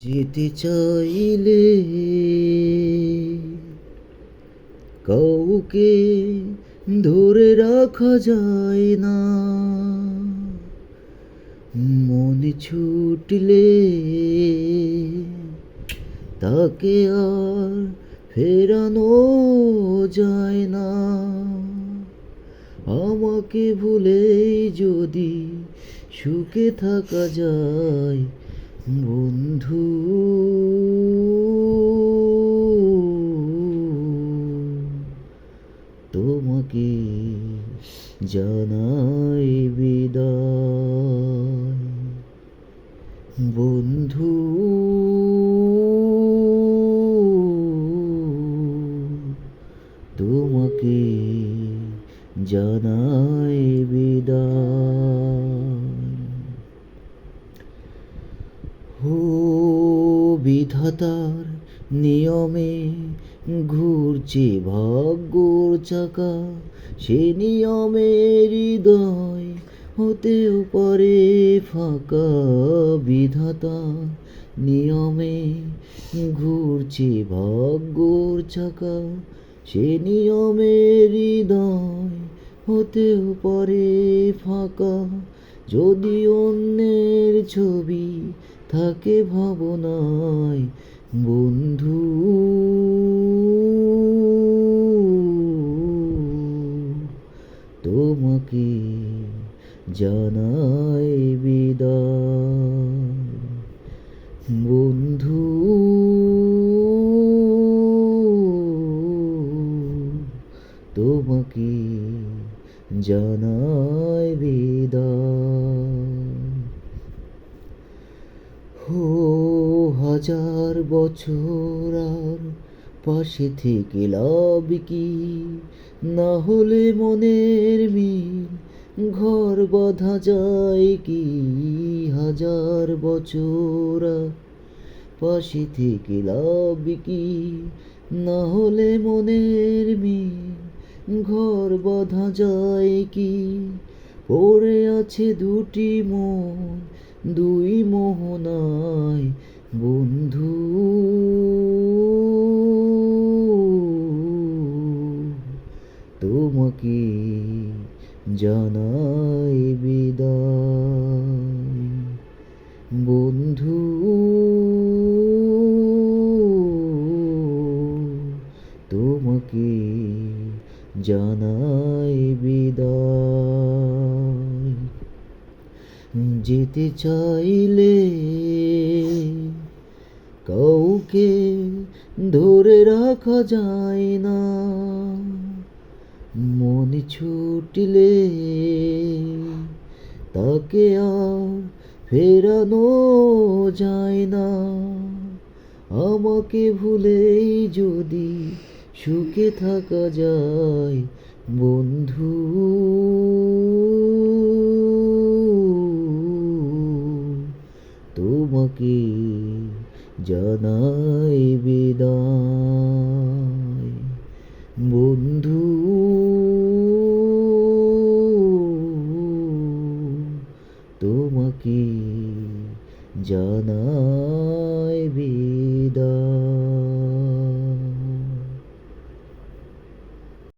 যেতে চাইলে কাউকে ধরে রাখা যায় না, মনে ছুটলে তাকে আর ফেরানো যায় না। আমাকে ভুলেই যদি সুখে থাকা যায় বন্ধু, তোমাকে জানাই বিদায় বন্ধু, তোমাকে জানাই বিদায়। ও বিধাতার নিয়মে ঘুরছে ভাগ্যর চাকা, সে নিয়মে হৃদয় হতেও পারে ফাঁকা। বিধাতার নিয়মে ঘুরছে ভাগ্যর চাকা, সে নিয়মে হৃদয় হতেও পারে ফাঁকা। যদি অন্যের ছবি থাকে ভাবনায় বন্ধু, তোমাকে জানাই বিদায় বন্ধু, তোমাকে জানাই বিদায়। ও হাজার বছর আর পাশে থেকে লাভ কি, না হলে মনের মিল ঘর বাঁধা যায় কি। হাজার বছর আর পাশে থেকে লাভ কি, না হলে মনের মিল ঘর বাঁধা যায় কি। পড়ে আছে দুটি মন দুই মোহনায় বন্ধু, তোমাকে জানাই বিদায় বন্ধু, তোমাকে জানাই বিদায়। যেতে চাইলে কাউকে ধরে রাখা যায় না, মনে ছুটলে তাকে আর ফেরানো যায় না। আমাকে ভুলেই যদি সুখে থাকা যায় বন্ধু, তোমাকে জানাই বিদায় বন্ধু, তোমাকে জানাই বিদায়।